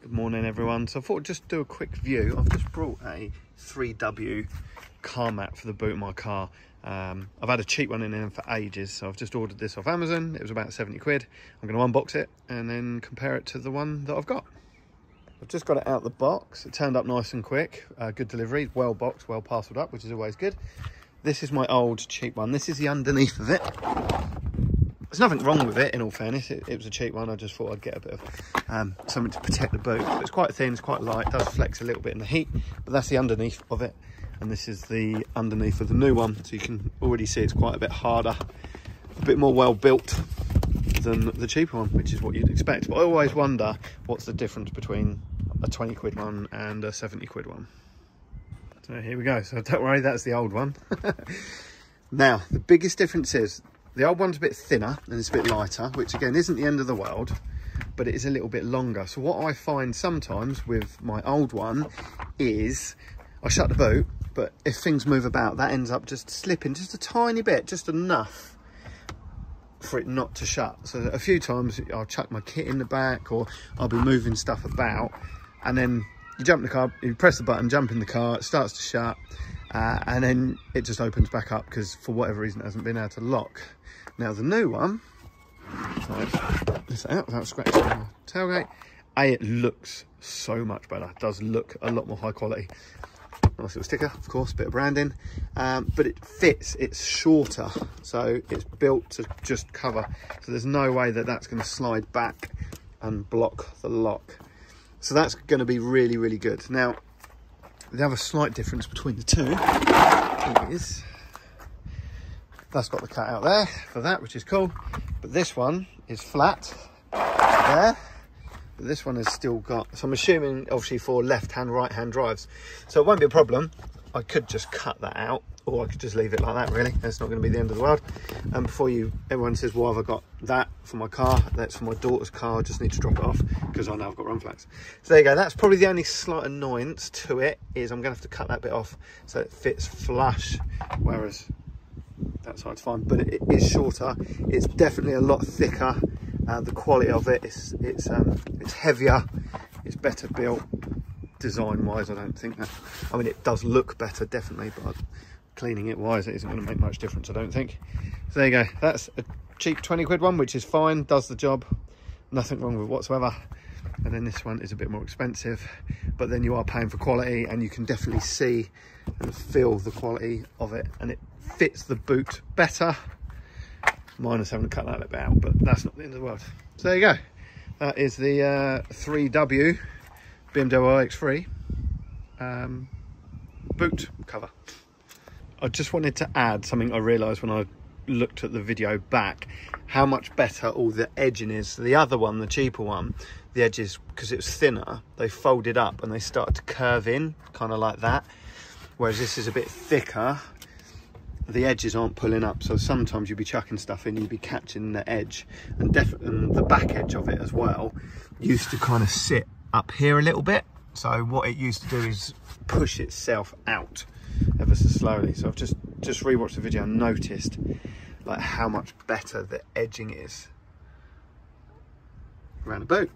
Good morning everyone. So I thought I'd just do a quick view. I've just brought a 3W car mat for the boot of my car. I've had a cheap one in there for ages, so I've just ordered this off Amazon. It was about 70 quid. I'm going to unbox it and then compare it to the one that I've got. I've just got it out the box. It turned up nice and quick. Good delivery, well boxed, well parcelled up, which is always good. This is my old cheap one. This is the underneath of it. There's nothing wrong with it, in all fairness. It was a cheap one. I just thought I'd get a bit of something to protect the boot. But it's quite thin, it's quite light, it does flex a little bit in the heat, but that's the underneath of it. And this is the underneath of the new one. So you can already see it's quite a bit harder, a bit more well built than the cheaper one, which is what you'd expect. But I always wonder what's the difference between a 20 quid one and a 70 quid one. So here we go. So don't worry, that's the old one. Now, the biggest difference is the old one's a bit thinner and it's a bit lighter, which again isn't the end of the world, but it is a little bit longer. So what I find sometimes with my old one is I shut the boot, but if things move about, that ends up just slipping just a tiny bit, just enough for it not to shut. So a few times I'll chuck my kit in the back, or I'll be moving stuff about, and then you jump in the car, you press the button, jump in the car, it starts to shut, and then it just opens back up because for whatever reason it hasn't been able to lock. Now the new one, this out without scratching the tailgate, it looks so much better. It does look a lot more high quality. Nice little sticker, of course, bit of branding, but it fits. It's shorter, so it's built to just cover. So there's no way that that's going to slide back and block the lock. So that's going to be really, really good. Now, the other slight difference between the two is that's got the cut out there for that, which is cool. But this one is flat there. But this one has still got, so I'm assuming obviously for left-hand, right-hand drives. So it won't be a problem. I could just cut that out, or I could just leave it like that, really. That's not going to be the end of the world. And before everyone says, well, have I got that for my car? That's for my daughter's car. I just need to drop it off because I know I've got run flags. So there you go. That's probably the only slight annoyance to it, is I'm going to have to cut that bit off so it fits flush, whereas that side's fine. But it is shorter. It's definitely a lot thicker. The quality of it, it's heavier, it's better built. Design wise, I don't think that, I mean, it does look better definitely, but cleaning it wise, it isn't going to make much difference, I don't think. So there you go. That's a cheap 20 quid one, which is fine, does the job, nothing wrong with it whatsoever. And then this one is a bit more expensive, but then you are paying for quality, and you can definitely see and feel the quality of it, and it fits the boot better, minus having to cut that bit out, but that's not the end of the world. So there you go. That is the 3W BMW IX3 boot cover. I just wanted to add something I realised when I looked at the video back, how much better all the edging is. The other one, the cheaper one, the edges, because it was thinner, they folded up and they started to curve in, kind of like that. Whereas this is a bit thicker, the edges aren't pulling up, so sometimes you'd be chucking stuff in, you'd be catching the edge, and the back edge of it as well used to kind of sit up here a little bit. So what it used to do is push itself out ever so slowly. So I've just rewatched the video and noticed like how much better the edging is around the boot.